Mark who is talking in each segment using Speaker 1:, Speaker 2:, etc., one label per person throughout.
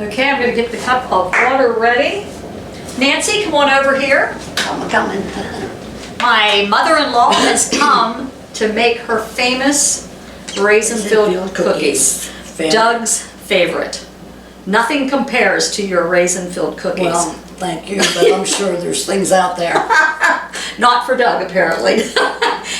Speaker 1: Okay, I'm gonna get the cup of water ready. Nancy, come on over here.
Speaker 2: I'm coming.
Speaker 1: My mother-in-law has come to make her famous Raisin Filled Cookies. Doug's favorite. Nothing compares to your Raisin Filled Cookies.
Speaker 2: Well, thank you, but I'm sure there's things out there.
Speaker 1: Not for Doug, apparently.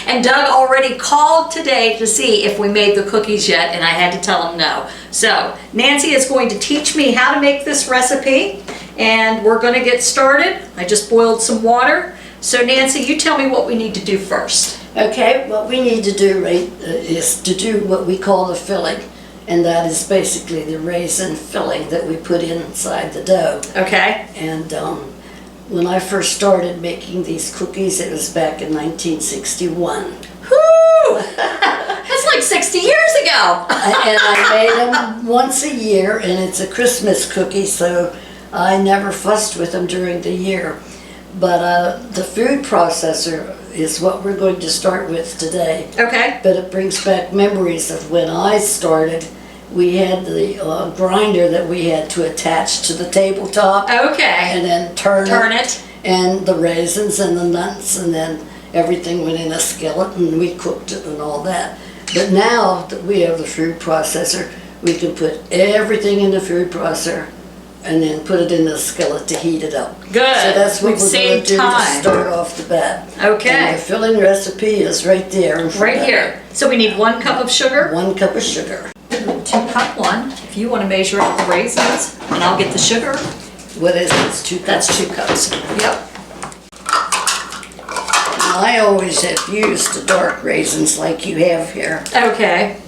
Speaker 1: And Doug already called today to see if we made the cookies yet, and I had to tell him no. So Nancy is going to teach me how to make this recipe, and we're going to get started. I just boiled some water. So Nancy, you tell me what we need to do first.
Speaker 2: Okay, what we need to do is to do what we call the filling, and that is basically the raisin filling that we put inside the dough.
Speaker 1: Okay.
Speaker 2: And when I first started making these cookies, it was back in 1961.
Speaker 1: Whoo! That's like 60 years ago.
Speaker 2: And I made them once a year, and it's a Christmas cookie, so I never fussed with them during the year. But the food processor is what we're going to start with today.
Speaker 1: Okay.
Speaker 2: But it brings back memories of when I started. We had the grinder that we had to attach to the tabletop.
Speaker 1: Okay.
Speaker 2: And then turn it. And the raisins and the nuts, and then everything went in a skillet, and we cooked it and all that. But now that we have the food processor, we can put everything in the food processor and then put it in the skillet to heat it up.
Speaker 1: Good.
Speaker 2: So that's what
Speaker 1: We've
Speaker 2: we're going to do to
Speaker 1: time.
Speaker 2: start off the bat.
Speaker 1: Okay.
Speaker 2: And the filling recipe is right there in front
Speaker 1: Right
Speaker 2: of
Speaker 1: here. So we need 1 cup of sugar.
Speaker 2: 1 cup of sugar.
Speaker 1: 2-cup one. If you want to measure out the raisins, and I'll get the sugar.
Speaker 2: What is it? It's 2 cups.
Speaker 1: That's 2 cups. Yep.
Speaker 2: I always have used the dark raisins like you have here.
Speaker 1: Okay.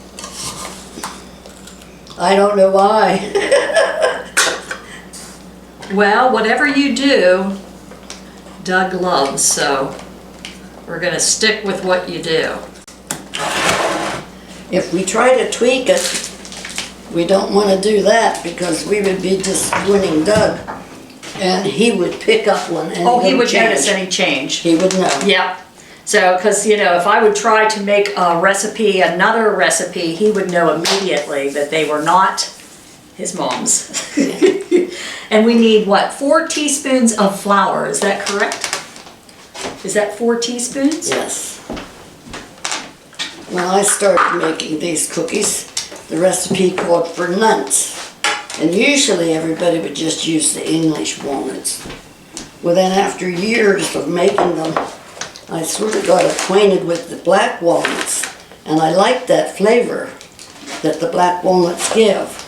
Speaker 2: I don't know why.
Speaker 1: Well, whatever you do, Doug loves, so we're going to stick with what you do.
Speaker 2: If we try to tweak it, we don't want to do that because we would be disappointing Doug, and he would pick up one and
Speaker 1: Oh, he would
Speaker 2: change.
Speaker 1: notice any change.
Speaker 2: He would know.
Speaker 1: Yep. So, because, you know, if I would try to make a recipe, another recipe, he would know immediately that they were not his mom's. And we need, what, 4 teaspoons of flour, is that correct? Is that 4 teaspoons?
Speaker 2: Yes. When I started making these cookies, the recipe called for nuts. And usually everybody would just use the English walnuts. Well, then after years of making them, I sort of got acquainted with the black walnuts. And I liked that flavor that the black walnuts give.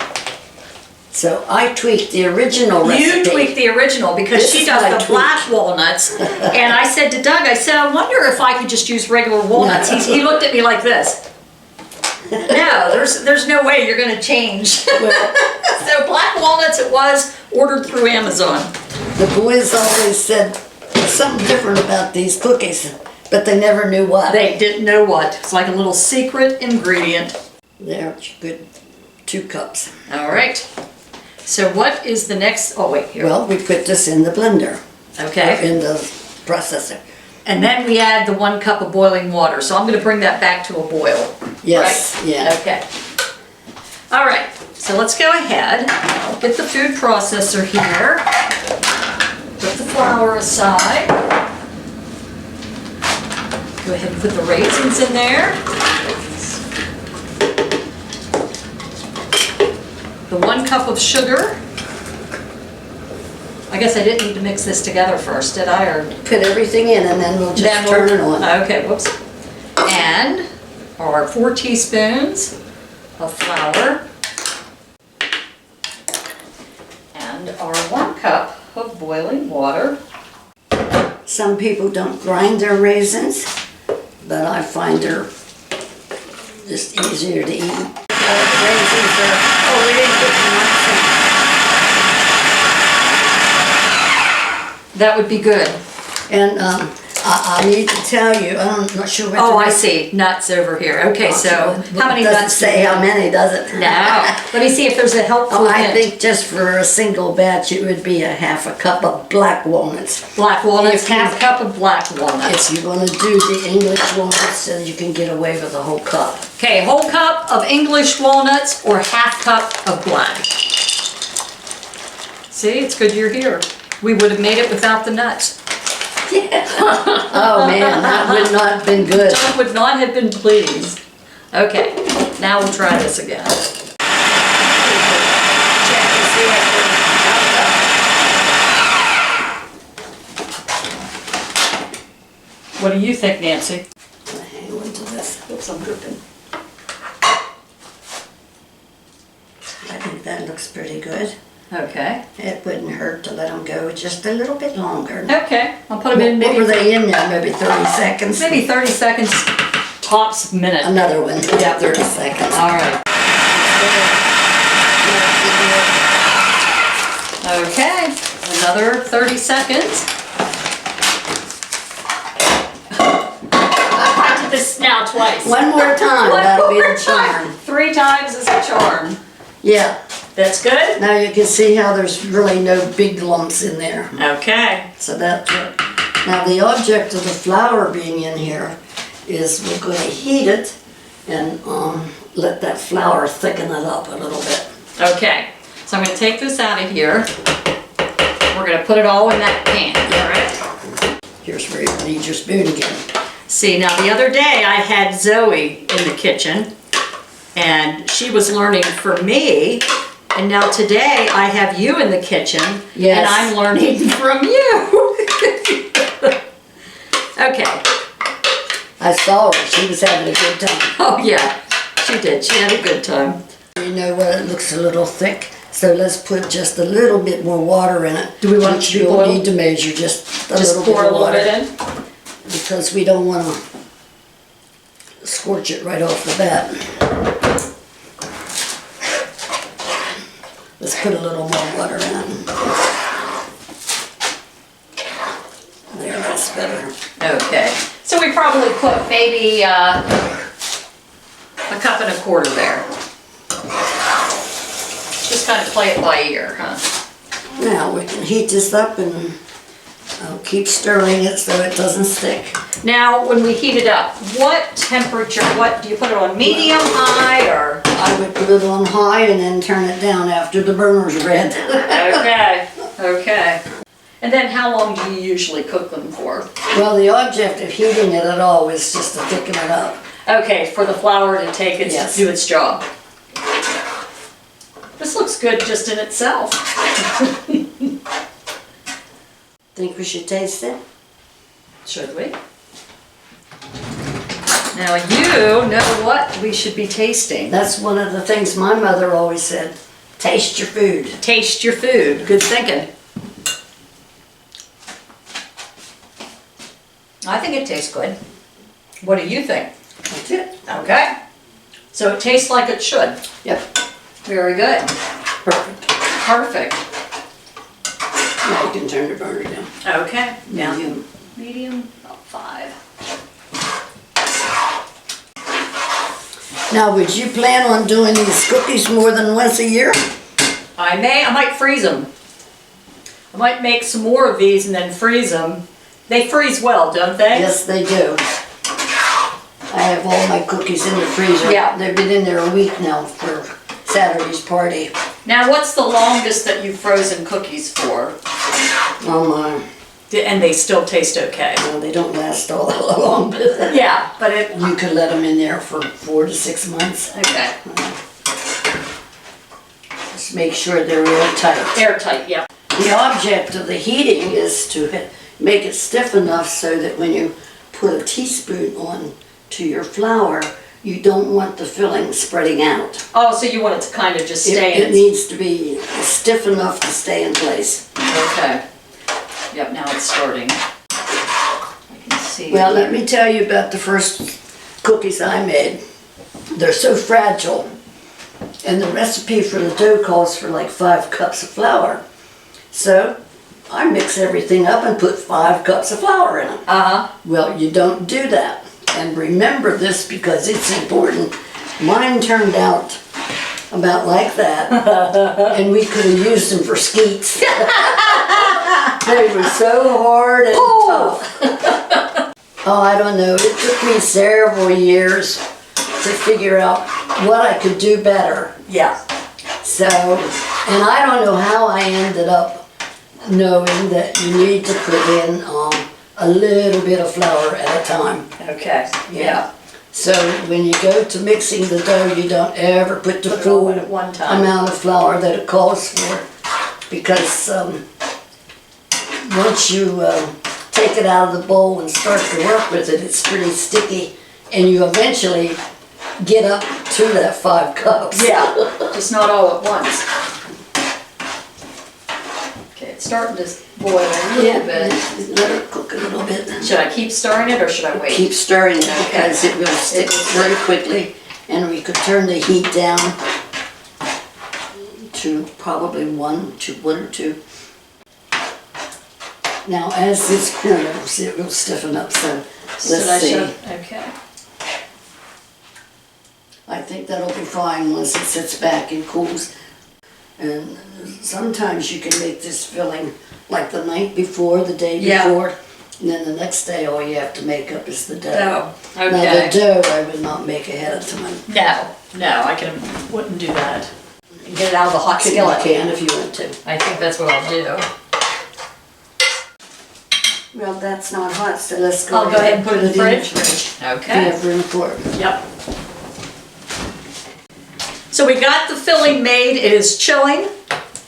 Speaker 2: So I tweaked the original recipe.
Speaker 1: You tweaked the original because
Speaker 2: This
Speaker 1: she
Speaker 2: is
Speaker 1: does
Speaker 2: what I
Speaker 1: the black walnuts. And I said to Doug, I said, I wonder if I could just use regular walnuts. He looked at me like this. No, there's no way you're going to change.
Speaker 2: Well,
Speaker 1: So black walnuts it was, ordered through Amazon.
Speaker 2: the boys always said something different about these cookies, but they never knew what.
Speaker 1: They didn't know what. It's like a little secret ingredient.
Speaker 2: They're good 2 cups.
Speaker 1: All right. So what is the next, oh wait, here.
Speaker 2: Well, we put this in the blender.
Speaker 1: Okay.
Speaker 2: In the processor.
Speaker 1: And then we add the 1 cup of boiling water. So I'm going to bring that back to a boil.
Speaker 2: Yes,
Speaker 1: Right?
Speaker 2: yeah.
Speaker 1: Okay. All right. So let's go ahead. I'll get the food processor here. Put the flour aside. Go ahead and put the raisins in there. The 1 cup of sugar. I guess I didn't need to mix this together first, did I? Or
Speaker 2: Put everything in and then we'll just turn it on.
Speaker 1: Okay, whoops. And our 4 teaspoons of flour. And our 1 cup of boiling water.
Speaker 2: Some people don't grind their raisins, but I find they're just easier to eat. Raisins are, oh, we didn't put the nuts in.
Speaker 1: That would be good.
Speaker 2: And I need to tell you, I'm not sure what
Speaker 1: Oh, I see. Nuts over here. Okay, so how many
Speaker 2: It doesn't
Speaker 1: nuts?
Speaker 2: say how many, does it?
Speaker 1: No. Let me see if there's a helpful
Speaker 2: Oh, I
Speaker 1: hint.
Speaker 2: think just for a single batch, it would be a ½ cup of black walnuts.
Speaker 1: Black walnuts,
Speaker 2: If you-
Speaker 1: ½ cup of black walnuts.
Speaker 2: If you want to do the English walnuts, then you can get away with a whole cup.
Speaker 1: Okay, whole cup of English walnuts or ½ cup of black. See, it's good you're here. We would have made it without the nuts.
Speaker 2: Oh man, that would not have been good.
Speaker 1: Doug would not have been pleased. Okay, now we'll try this again. Check to see if we're- What do you think, Nancy?
Speaker 2: Hang on to this.
Speaker 1: Oops, I'm dripping.
Speaker 2: I think that looks pretty good.
Speaker 1: Okay.
Speaker 2: It wouldn't hurt to let them go just a little bit longer.
Speaker 1: Okay, I'll put them in
Speaker 2: What were
Speaker 1: maybe,
Speaker 2: they in there? Maybe 30 seconds?
Speaker 1: maybe 30 seconds, tops minute.
Speaker 2: Another one.
Speaker 1: Yeah.
Speaker 2: 30 seconds.
Speaker 1: All right. Okay, another 30 seconds. I practiced this now twice.
Speaker 2: One more time,
Speaker 1: One
Speaker 2: that'll be
Speaker 1: more
Speaker 2: the
Speaker 1: time.
Speaker 2: charm.
Speaker 1: 3 times is a charm.
Speaker 2: Yeah.
Speaker 1: That's good?
Speaker 2: Now you can see how there's really no big lumps in there.
Speaker 1: Okay.
Speaker 2: So that's good. Now the object of the flour being in here is we're going to heat it and let that flour thicken it up a little bit.
Speaker 1: Okay, so I'm gonna take this out of here. We're gonna put it all in that pan, correct?
Speaker 2: Here's where you need your spoon again.
Speaker 1: See, now the other day I had Zoe in the kitchen and she was learning from me. And now today I have you in the kitchen
Speaker 2: Yes.
Speaker 1: and I'm learning from you. Okay.
Speaker 2: I saw her, she was having a good time.
Speaker 1: Oh yeah, she did. She had a good time.
Speaker 2: You know what, it looks a little thick, so let's put just a little bit more water in it.
Speaker 1: Do we want it
Speaker 2: Which
Speaker 1: to be
Speaker 2: you'll
Speaker 1: boiled?
Speaker 2: need to measure just a
Speaker 1: Just
Speaker 2: little
Speaker 1: pour
Speaker 2: bit
Speaker 1: a
Speaker 2: of
Speaker 1: little
Speaker 2: water.
Speaker 1: bit in.
Speaker 2: Because we don't want to scorch it right off the bat. Let's put a little more water in. There, that's better.
Speaker 1: Okay, so we probably put maybe a cup and a quarter there. Just kind of play it by ear, huh?
Speaker 2: Now we can heat this up and I'll keep stirring it so it doesn't stick.
Speaker 1: Now, when we heat it up, what temperature, what, do you put it on medium, high, or?
Speaker 2: I would put it on high and then turn it down after the burner's red.
Speaker 1: Okay, okay. And then how long do you usually cook them for?
Speaker 2: Well, the object of heating it at all is just to thicken it up.
Speaker 1: Okay, for the flour to take its,
Speaker 2: Yes.
Speaker 1: do its job. This looks good just in itself.
Speaker 2: Think we should taste it?
Speaker 1: Should we? Now you know what we should be tasting.
Speaker 2: That's one of the things my mother always said. Taste your food.
Speaker 1: Taste your food. Good thinking. I think it tastes good. What do you think?
Speaker 2: That's it.
Speaker 1: Okay. So it tastes like it should.
Speaker 2: Yep.
Speaker 1: Very good.
Speaker 2: Perfect.
Speaker 1: Perfect.
Speaker 2: Now you can turn the burner down.
Speaker 1: Okay. Now,
Speaker 2: Medium.
Speaker 1: medium, about 5.
Speaker 2: Now, would you plan on doing these cookies more than once a year?
Speaker 1: I might freeze them. I might make some more of these and then freeze them. They freeze well, don't they?
Speaker 2: Yes, they do. I have all my cookies in the freezer.
Speaker 1: Yeah.
Speaker 2: They've been in there a week now for Saturday's party.
Speaker 1: Now, what's the longest that you've frozen cookies for?
Speaker 2: Oh my.
Speaker 1: And they still taste okay?
Speaker 2: Well, they don't last all that long, but
Speaker 1: Yeah, but it,
Speaker 2: you could let them in there for 4 to 6 months.
Speaker 1: okay.
Speaker 2: Just make sure they're real tight.
Speaker 1: Airtight, yeah.
Speaker 2: The object of the heating is to make it stiff enough so that when you put a teaspoon on to your flour, you don't want the filling spreading out.
Speaker 1: Oh, so you want it to kind of just
Speaker 2: It
Speaker 1: stay in?
Speaker 2: needs to be stiff enough to stay in place.
Speaker 1: Okay. Yep, now it's starting. I can see.
Speaker 2: Well, let me tell you about the first cookies I made. They're so fragile. And the recipe for the dough calls for like 5 cups of flour. So I mix everything up and put 5 cups of flour in it.
Speaker 1: Uh-huh.
Speaker 2: Well, you don't do that. And remember this because it's important. Mine turned out about like that. And we could have used them for skeets. They were so hard and tough. Oh, I don't know. It took me several years to figure out what I could do better.
Speaker 1: Yeah.
Speaker 2: So And I don't know how I ended up knowing that you need to put in a little bit of flour at a time.
Speaker 1: Okay, yeah.
Speaker 2: So when you go to mixing the dough, you don't ever put the
Speaker 1: Put it all
Speaker 2: full
Speaker 1: in at one time.
Speaker 2: amount of flour that it calls for. Because once you take it out of the bowl and start to work with it, it's pretty sticky. And you eventually get up to that 5 cups.
Speaker 1: Yeah, just not all at once. Okay, it's starting to boil a little bit.
Speaker 2: Let it cook a little bit.
Speaker 1: Should I keep stirring it or should I wait?
Speaker 2: Keep stirring it because it will stick very quickly. And we could turn the heat down to probably one or two. Now as this cools, it will stiffen up, so let's see.
Speaker 1: Okay.
Speaker 2: I think that'll be fine once it sits back and cools. And sometimes you can make this filling like the night before, the day
Speaker 1: Yeah.
Speaker 2: before, and then the next day all you have to make up is the dough.
Speaker 1: Oh, okay.
Speaker 2: Now the dough I would not make ahead of time.
Speaker 1: No, wouldn't do that. Get it out of the hot
Speaker 2: You
Speaker 1: skillet.
Speaker 2: can if you want to.
Speaker 1: I think that's what I'll do.
Speaker 2: Well, that's not hot, so let's go
Speaker 1: I'll go ahead and put it in the fridge.
Speaker 2: We
Speaker 1: Okay.
Speaker 2: have room for it.
Speaker 1: Yep. So we got the filling made, it is chilling.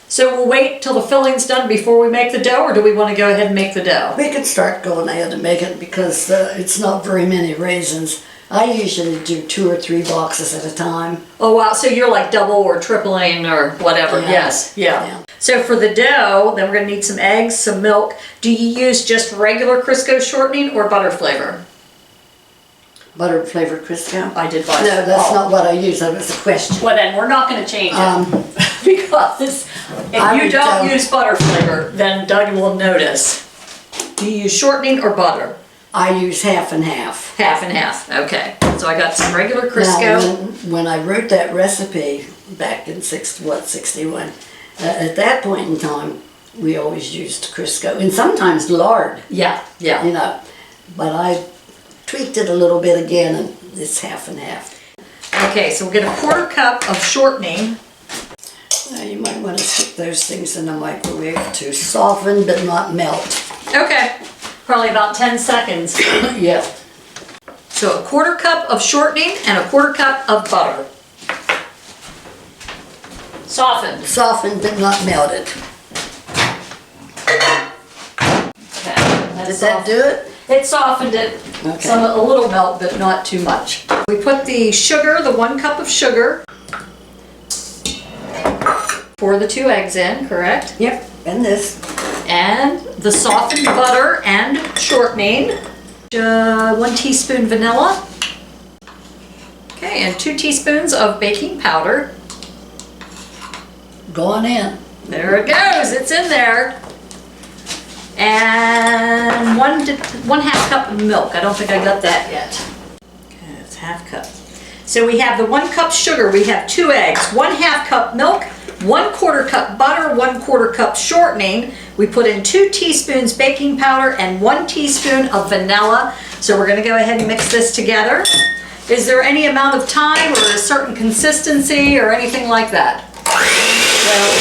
Speaker 1: So we'll wait till the filling's done before we make the dough, or do we want to go ahead and make the dough?
Speaker 2: We can start going ahead and make it because it's not very many raisins. I usually do 2 or 3 boxes at a time.
Speaker 1: Oh wow, so you're like double or tripling or whatever,
Speaker 2: Yeah.
Speaker 1: yes, yeah.
Speaker 2: Yeah.
Speaker 1: So for the dough, then we're gonna need some eggs, some milk. Do you use just regular Crisco shortening or butter flavor?
Speaker 2: Butter flavored Crisco?
Speaker 1: I did buy
Speaker 2: No, that's not what I use. That was a question.
Speaker 1: Well then, we're not gonna change it. Because
Speaker 2: I
Speaker 1: if you
Speaker 2: would,
Speaker 1: don't use butter flavor, then Doug will notice. Do you use shortening or butter?
Speaker 2: I use half and half.
Speaker 1: Half and half, okay. So I got some regular
Speaker 2: Now,
Speaker 1: Crisco.
Speaker 2: when I wrote that recipe back in 61, at that point in time, we always used Crisco and sometimes lard,
Speaker 1: Yeah, yeah.
Speaker 2: you know. But I tweaked it a little bit again and it's half and half.
Speaker 1: Okay, so we'll get a 1/4 cup of shortening.
Speaker 2: Now you might want to stick those things in the microwave to soften but not melt.
Speaker 1: Okay, probably about 10 seconds.
Speaker 2: Yeah.
Speaker 1: So a 1/4 cup of shortening and a 1/4 cup of butter. Softened.
Speaker 2: Softened but not melted.
Speaker 1: Okay.
Speaker 2: Did that do it?
Speaker 1: It softened it.
Speaker 2: Okay.
Speaker 1: A little melt, but not too much. We put the sugar, the 1 cup of sugar. Pour the 2 eggs in, correct?
Speaker 2: Yep, and this.
Speaker 1: And the softened butter and shortening. 1 teaspoon vanilla. Okay, and 2 teaspoons of baking powder.
Speaker 2: Going in.
Speaker 1: There it goes, it's in there. And 1/2 cup of milk. I don't think I got that yet. Okay, it's 1/2 cup. So we have the 1 cup sugar, we have 2 eggs, 1/2 cup milk, 1/4 cup butter, 1/4 cup shortening. We put in 2 teaspoons baking powder and 1 teaspoon of vanilla. So we're gonna go ahead and mix this together. Is there any amount of time or a certain consistency or anything like that?
Speaker 2: Well,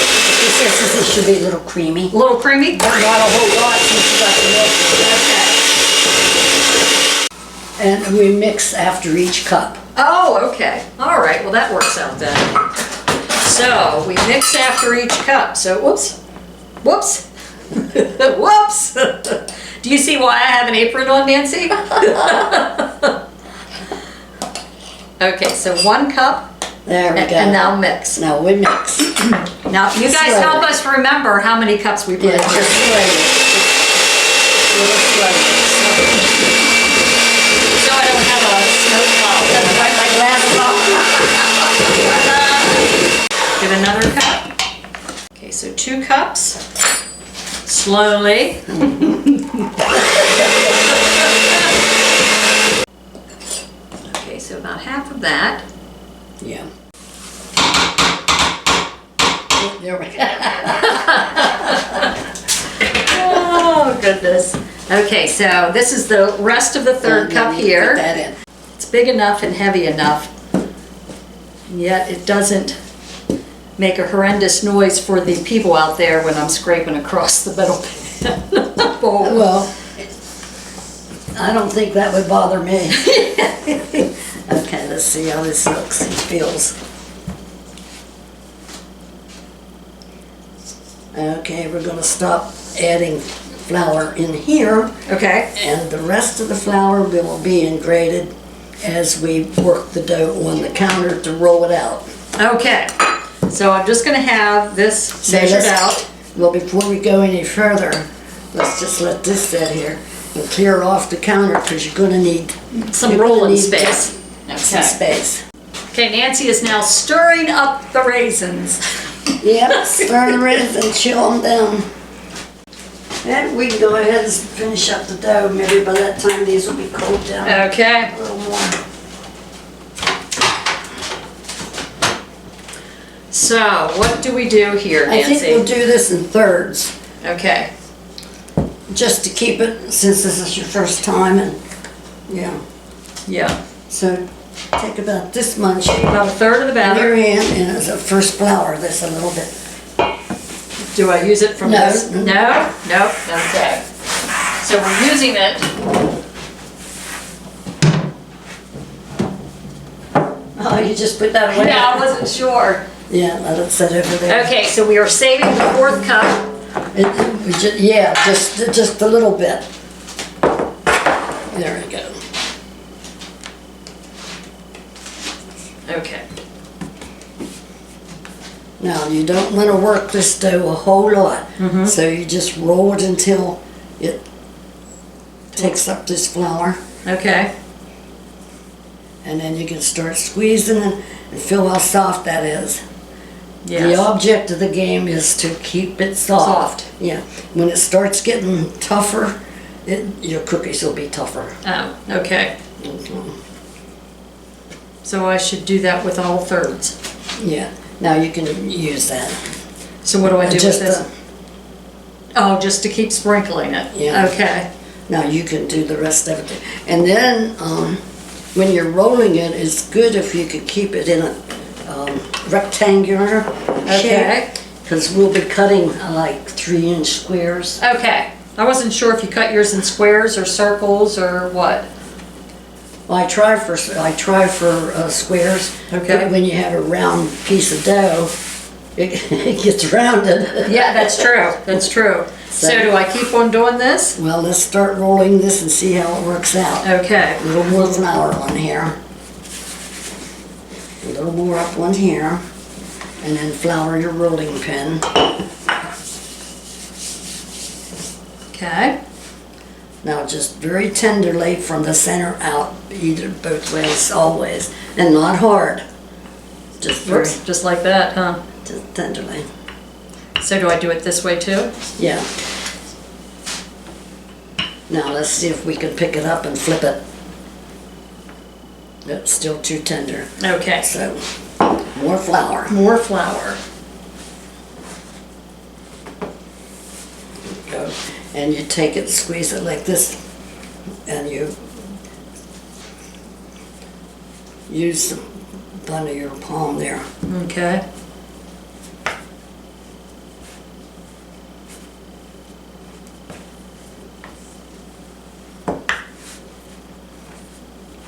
Speaker 2: it should be a little creamy.
Speaker 1: A little creamy?
Speaker 2: But not a whole lot since you got the milk.
Speaker 1: Okay.
Speaker 2: And we mix after each cup.
Speaker 1: Oh, okay. All right, well that works out then. So we mix after each cup. So whoops, whoops, whoops. Do you see why I have an apron on, Nancy? Okay, so 1 cup.
Speaker 2: There we go.
Speaker 1: And now mix.
Speaker 2: Now we mix.
Speaker 1: Now you guys
Speaker 2: Slowly.
Speaker 1: help us remember how many cups we put
Speaker 2: Yeah,
Speaker 1: in.
Speaker 2: just slowly. Real slowly.
Speaker 1: So I don't have a smoke pop. That's why my glass off. Get another cup. Okay, so 2 cups. Slowly. Okay, so about half of that.
Speaker 2: Yeah. There we go.
Speaker 1: Oh, goodness. Okay, so this is the rest of the 3rd cup
Speaker 2: Put
Speaker 1: here.
Speaker 2: that in.
Speaker 1: It's big enough and heavy enough, yet it doesn't make a horrendous noise for the people out there when I'm scraping across the metal bowl.
Speaker 2: Well, I don't think that would bother me. Okay, let's see how this looks and feels. Okay, we're gonna stop adding flour in here,
Speaker 1: Okay,
Speaker 2: and the rest of the flour will be ingraded as we work the dough on the counter to roll it out.
Speaker 1: okay. So I'm just gonna have this
Speaker 2: So
Speaker 1: measured
Speaker 2: let's-
Speaker 1: out.
Speaker 2: Well, before we go any further, let's just let this sit here and clear off the counter, because you're gonna need
Speaker 1: Some
Speaker 2: you're gonna
Speaker 1: rolling
Speaker 2: need
Speaker 1: space.
Speaker 2: some
Speaker 1: Okay.
Speaker 2: space.
Speaker 1: Okay, Nancy is now stirring up the raisins.
Speaker 2: Yep, stir the raisins and chill them down. And we can go ahead and finish up the dough. Maybe by that time these will be cooled down
Speaker 1: Okay.
Speaker 2: a little more.
Speaker 1: So, what do we do here,
Speaker 2: I think we'll
Speaker 1: Nancy?
Speaker 2: do this in thirds,
Speaker 1: Okay.
Speaker 2: just to keep it, since this is your first time, and, yeah.
Speaker 1: Yeah.
Speaker 2: So take about this much
Speaker 1: About a third of the
Speaker 2: in
Speaker 1: batter.
Speaker 2: your hand, and as a first flour this a little bit.
Speaker 1: Do I use it from
Speaker 2: No.
Speaker 1: this? No? Nope. Okay. So we're using it.
Speaker 2: Oh, you just put that away?
Speaker 1: Yeah, I wasn't sure.
Speaker 2: Yeah, let it sit over there.
Speaker 1: Okay, so we are saving the fourth cup.
Speaker 2: Yeah, just a little bit. There we go.
Speaker 1: Okay.
Speaker 2: Now, you don't want to work this dough a whole lot, so you just roll it until it takes up this flour,
Speaker 1: Okay.
Speaker 2: and then you can start squeezing it and feel how soft that is. The
Speaker 1: Yes.
Speaker 2: object of the game is to keep it soft.
Speaker 1: Soft.
Speaker 2: Yeah. When it starts getting tougher, your cookies will be tougher.
Speaker 1: Oh, okay. So I should do that with all thirds.
Speaker 2: Yeah. Now you can use that.
Speaker 1: So what do I do with
Speaker 2: Just
Speaker 1: this? Oh, just to keep sprinkling it?
Speaker 2: Yeah.
Speaker 1: Okay.
Speaker 2: Now you can do the rest of it. And then when you're rolling it, it's good if you could keep it in a rectangular
Speaker 1: Okay.
Speaker 2: shape, because we'll be cutting like 3-inch squares.
Speaker 1: Okay. I wasn't sure if you cut yours in squares or circles or what.
Speaker 2: Well, I try for squares.
Speaker 1: Okay.
Speaker 2: But when you have a round piece of dough, it gets rounded.
Speaker 1: Yeah, that's true. That's true. So do I keep on doing this?
Speaker 2: Well, let's start rolling this and see how it works out.
Speaker 1: Okay.
Speaker 2: A little more flour on here. A little more up on here. And then flour your rolling pin.
Speaker 1: Okay.
Speaker 2: Now just very tenderly from the center out, either both ways, always. And not hard. Just very,
Speaker 1: Whoops, just like that, huh?
Speaker 2: just tenderly.
Speaker 1: So do I do it this way too?
Speaker 2: Yeah. Now let's see if we can pick it up and flip it. It's still too tender.
Speaker 1: Okay.
Speaker 2: So, more flour.
Speaker 1: More flour.
Speaker 2: Go. And you take it, squeeze it like this, and you use the bun of your palm there.
Speaker 1: Okay.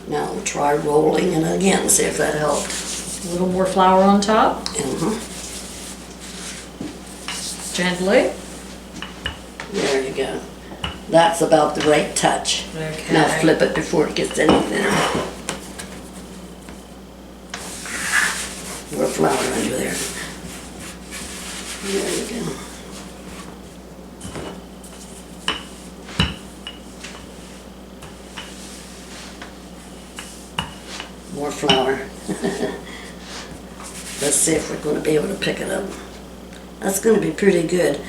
Speaker 2: Now we'll try rolling it again, see if that helped.
Speaker 1: A little more flour on top,
Speaker 2: Mhm.
Speaker 1: gently.
Speaker 2: There you go. That's about the right touch.
Speaker 1: Okay.
Speaker 2: Now flip it before it gets any thinner. More flour under there. There you go. More flour. Let's see if we're going to be able to pick it up. That's going to be pretty good.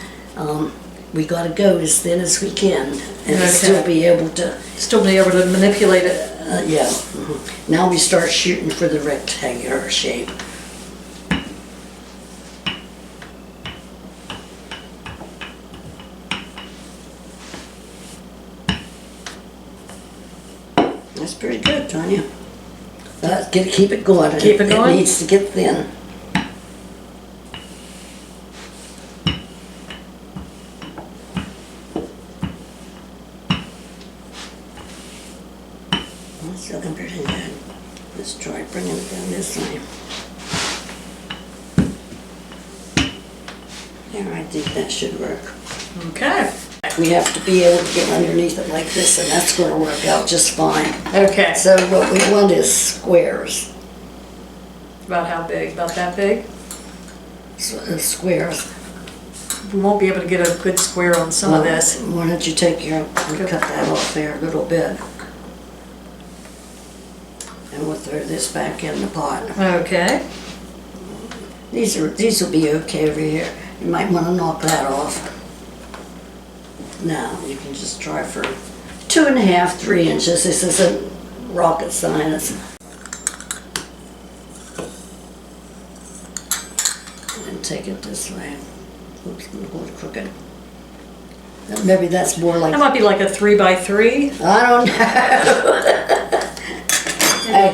Speaker 2: We got to go as thin as we can and
Speaker 1: Okay.
Speaker 2: still be able to,
Speaker 1: Still be able to manipulate it.
Speaker 2: yeah. Now we start shooting for the rectangular shape. That's pretty good, Tanya. Keep it going.
Speaker 1: Keep it going?
Speaker 2: It needs to get thin. It's looking pretty good. Let's try bringing it down this way. There, I think that should work.
Speaker 1: Okay.
Speaker 2: We have to be able to get underneath it like this, and that's going to work out just fine.
Speaker 1: Okay.
Speaker 2: So what we want is squares.
Speaker 1: About how big? About that big?
Speaker 2: Squares.
Speaker 1: We won't be able to get a good square on some of this.
Speaker 2: Why don't you take your, cut that off there a little bit. And we'll throw this back in the pot.
Speaker 1: Okay.
Speaker 2: These will be okay over here. You might want to knock that off. Now, you can just try for 2.5, 3 inches. This isn't rocket science. And take it this way. Oops, I'm going to crooked. Maybe that's more like...
Speaker 1: That might be like a 3 by 3.
Speaker 2: I don't know.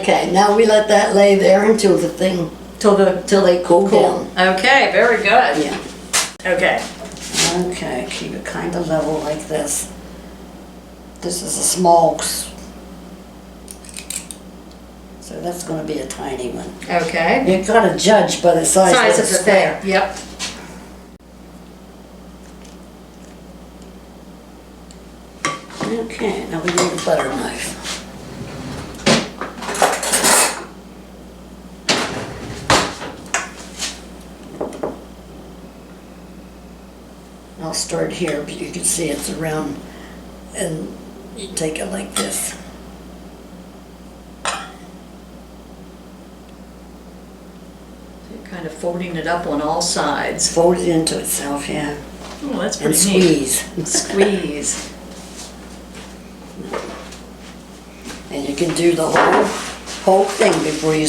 Speaker 2: Okay, now we let that lay there until the thing... Till they cool down.
Speaker 1: Okay, very good.
Speaker 2: Yeah.
Speaker 1: Okay.
Speaker 2: Okay, keep it kind of level like this. This is a small... So that's going to be a tiny one.
Speaker 1: Okay.
Speaker 2: You've got to judge by the size of the square.
Speaker 1: Yep.
Speaker 2: Okay, now we need a butter knife. I'll start here, but you can see it's around, and you take it like this.
Speaker 1: You're kind of folding it up on all sides.
Speaker 2: Fold it into itself, yeah.
Speaker 1: Oh, that's
Speaker 2: And
Speaker 1: pretty neat.
Speaker 2: squeeze.
Speaker 1: Squeeze.
Speaker 2: And you can do the whole thing before you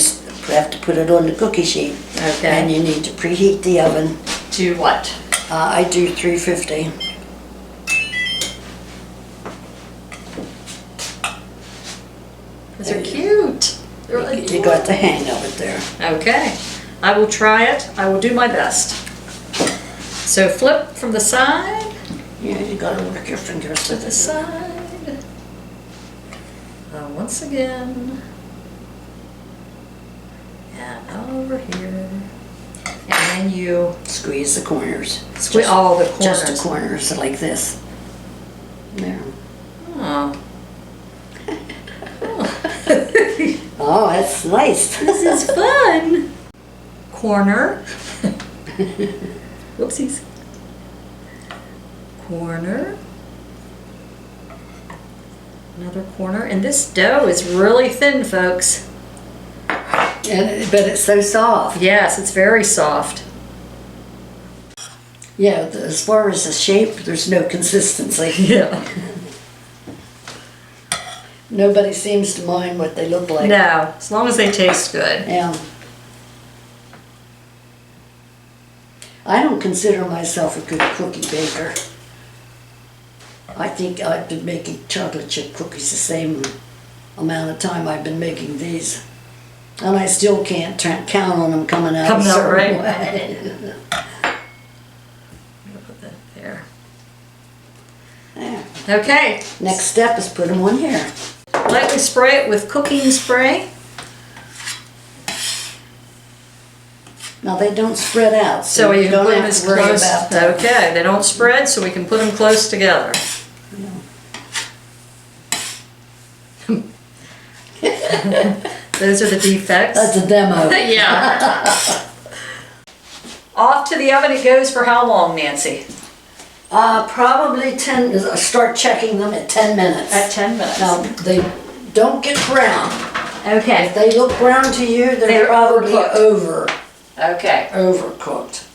Speaker 2: have to put it on the cookie sheet.
Speaker 1: Okay.
Speaker 2: And you need to preheat the oven.
Speaker 1: Do what?
Speaker 2: I do 350.
Speaker 1: Those are cute. They're really
Speaker 2: You got the hang of it there.
Speaker 1: Okay. I will try it. I will do my best. So flip from the side
Speaker 2: Yeah, you gotta work your fingers
Speaker 1: to
Speaker 2: with
Speaker 1: the
Speaker 2: this.
Speaker 1: side. Once again. And over here. And then you
Speaker 2: Squeeze the corners.
Speaker 1: squeeze all the corners.
Speaker 2: Just the corners, like this. There.
Speaker 1: Oh.
Speaker 2: Oh, that's nice.
Speaker 1: This is fun. Corner. Whoopsies. Corner. Another corner. And this dough is really thin, folks.
Speaker 2: But it's so soft.
Speaker 1: Yes, it's very soft.
Speaker 2: Yeah, as far as the shape, there's no consistency.
Speaker 1: Yeah.
Speaker 2: Nobody seems to mind what they look like.
Speaker 1: No, as long as they taste good.
Speaker 2: Yeah. I don't consider myself a good cookie baker. I think I've been making chocolate chip cookies the same amount of time I've been making these. And I still can't count on them coming out a certain way.
Speaker 1: Put that there.
Speaker 2: There.
Speaker 1: Okay,
Speaker 2: Next step is put them on here.
Speaker 1: lightly spray it with cooking spray.
Speaker 2: Now they don't spread out,
Speaker 1: So
Speaker 2: so
Speaker 1: you
Speaker 2: you
Speaker 1: can
Speaker 2: don't
Speaker 1: put them
Speaker 2: have
Speaker 1: as
Speaker 2: to worry
Speaker 1: close.
Speaker 2: about that.
Speaker 1: Okay, they don't spread, so we can put them close together. Those are the defects.
Speaker 2: That's a demo.
Speaker 1: Yeah. Off to the oven it goes for how long, Nancy?
Speaker 2: Probably 10, start checking them at 10 minutes.
Speaker 1: At 10 minutes.
Speaker 2: Now, they don't get brown.
Speaker 1: Okay.
Speaker 2: If they look brown to you, they're
Speaker 1: They're
Speaker 2: probably
Speaker 1: overcooked. Okay.
Speaker 2: overcooked.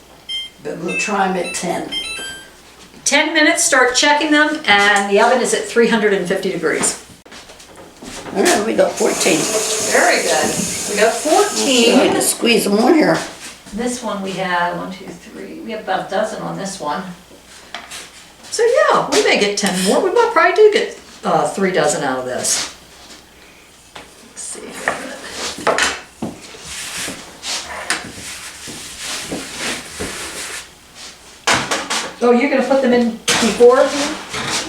Speaker 2: But we'll try them at 10.
Speaker 1: 10 minutes, start checking them, and the oven is at 350 degrees.
Speaker 2: All right, we got 14.
Speaker 1: Very good. We got
Speaker 2: So I
Speaker 1: 14.
Speaker 2: just squeeze them on here.
Speaker 1: This one we have 1, 2, 3. We have about a dozen on this one. So yeah, we may get 10 more. We might probably do get 3 dozen out of this. Let's see here. Oh, you're gonna put them in before?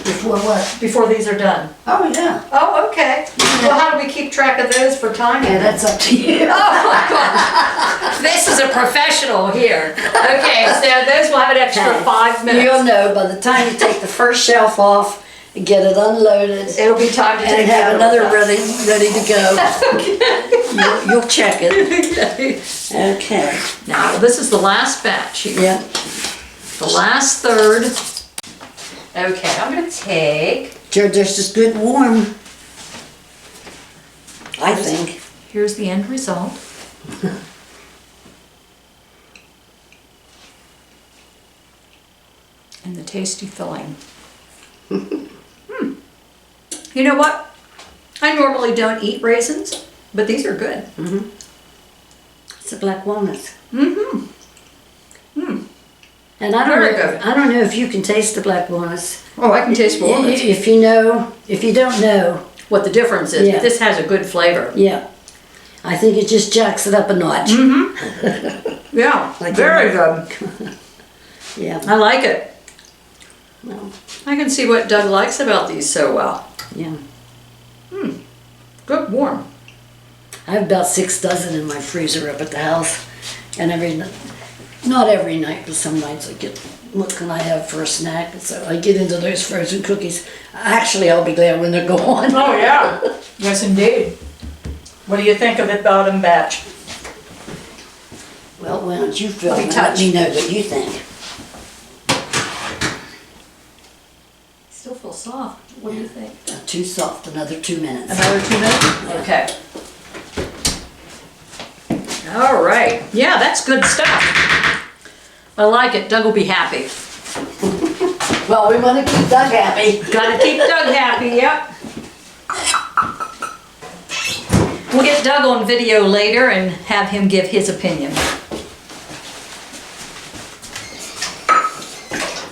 Speaker 2: Before what?
Speaker 1: Before these are done?
Speaker 2: Oh, yeah.
Speaker 1: Oh, okay. Well, how do we keep track of those for timing?
Speaker 2: Yeah, that's up to you.
Speaker 1: Oh my God. This is a professional here. Okay, so those will have an extra 5 minutes.
Speaker 2: You'll know by the time you take the first shelf off and get it unloaded.
Speaker 1: It'll be time to take
Speaker 2: And have
Speaker 1: the other
Speaker 2: another
Speaker 1: ones
Speaker 2: ready to go. You'll check it. Okay.
Speaker 1: Now, this is the last batch here.
Speaker 2: Yeah.
Speaker 1: The last third. Okay, I'm gonna take,
Speaker 2: They're just as good warm. I think.
Speaker 1: here's the end result. And the tasty filling. You know what? I normally don't eat raisins, but these are good.
Speaker 2: It's a black walnut.
Speaker 1: Mm-hmm.
Speaker 2: And I don't
Speaker 1: Very
Speaker 2: know.
Speaker 1: good.
Speaker 2: I don't know if you can taste the black walnuts.
Speaker 1: Oh, I can taste walnuts.
Speaker 2: If you know, if you don't know,
Speaker 1: What the difference is,
Speaker 2: Yeah.
Speaker 1: but this has a good flavor.
Speaker 2: yeah, I think it just jacks it up a notch.
Speaker 1: Yeah,
Speaker 2: Like
Speaker 1: very
Speaker 2: that.
Speaker 1: good.
Speaker 2: Yeah.
Speaker 1: I like it.
Speaker 2: Well,
Speaker 1: I can see what Doug likes about these so well.
Speaker 2: yeah.
Speaker 1: Good warm.
Speaker 2: I have about 6 dozen in my freezer up at the house, and not every night, but some nights I get, what can I have for a snack? And so I get into those frozen cookies. Actually, I'll be glad when they're gone.
Speaker 1: Oh, yeah. Yes, indeed. What do you think of the bottom batch?
Speaker 2: Well, why don't you fill
Speaker 1: Let me
Speaker 2: it and let
Speaker 1: touch.
Speaker 2: me know what you think.
Speaker 1: Still feel soft. What do you think?
Speaker 2: Not too soft, another 2 minutes.
Speaker 1: Another 2 minutes? Okay. All right. Yeah, that's good stuff. I like it. Doug will be happy.
Speaker 2: Well, we want to keep Doug happy.
Speaker 1: Gotta keep Doug happy, yep. We'll get Doug on video later and have him give his opinion.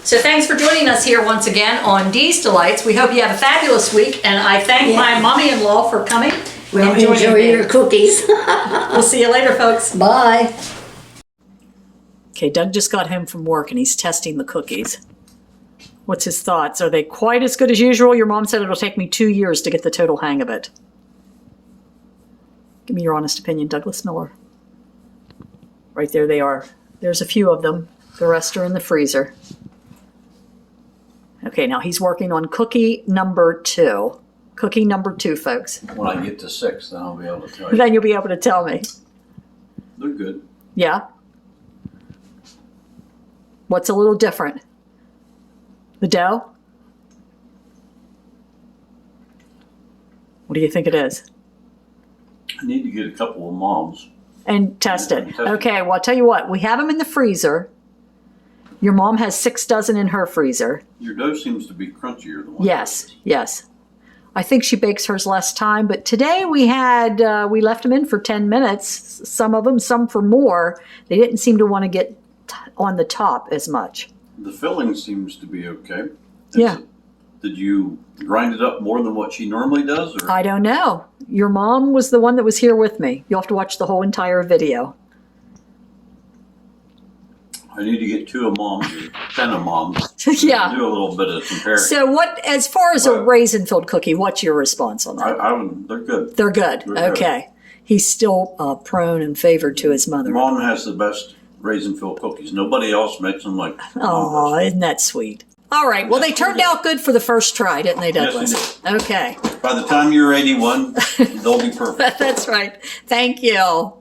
Speaker 1: So thanks for joining us here once again on Dee's Delights. We hope you have a fabulous week, and I thank my mommy-in-law for coming.
Speaker 2: Well,
Speaker 1: and joining
Speaker 2: enjoy
Speaker 1: me.
Speaker 2: your cookies.
Speaker 1: We'll see you later, folks.
Speaker 2: Bye.
Speaker 1: Okay, Doug just got home from work and he's testing the cookies. What's his thoughts? Are they quite as good as usual? Your mom said it'll take me 2 years to get the total hang of it. Give me your honest opinion, Douglas Miller. Right there they are. There's a few of them. The rest are in the freezer. Okay, now he's working on cookie number 2. Cookie number 2, folks.
Speaker 3: When I get to 6, then I'll be able to tell you.
Speaker 1: Then you'll be able to tell me.
Speaker 3: They're good.
Speaker 1: Yeah? What's a little different? The dough? What do you think it is?
Speaker 3: I need to get a couple of moms.
Speaker 1: And test it.
Speaker 3: Test it.
Speaker 1: Okay, well, I'll tell you what. We have them in the freezer. Your mom has 6 dozen in her freezer.
Speaker 3: Your dough seems to be crunchier than one.
Speaker 1: Yes, yes. I think she bakes hers less time, but today we left them in for 10 minutes. Some of them, some for more. They didn't seem to want to get on the top as much.
Speaker 3: The filling seems to be okay.
Speaker 1: Yeah.
Speaker 3: Did you grind it up more than what she normally does? Or?
Speaker 1: I don't know. Your mom was the one that was here with me. You'll have to watch the whole entire video.
Speaker 3: I need to get 2 of moms, or 10 of moms.
Speaker 1: Yeah.
Speaker 3: Do a little bit of comparing.
Speaker 1: So what, as far as a
Speaker 3: Well-
Speaker 1: raisin filled cookie, what's your response on that?
Speaker 3: They're good.
Speaker 1: They're good.
Speaker 3: They're good.
Speaker 1: Okay. He's still prone and favored to his mother.
Speaker 3: Mom has the best raisin filled cookies. Nobody else makes them like Mom
Speaker 1: Oh,
Speaker 3: does.
Speaker 1: isn't that sweet? All right. Well, they turned out good for the first try, didn't they,
Speaker 3: Yes,
Speaker 1: Douglas?
Speaker 3: they
Speaker 1: Okay.
Speaker 3: By the time you're 81, they'll be perfect.
Speaker 1: That's right. Thank you.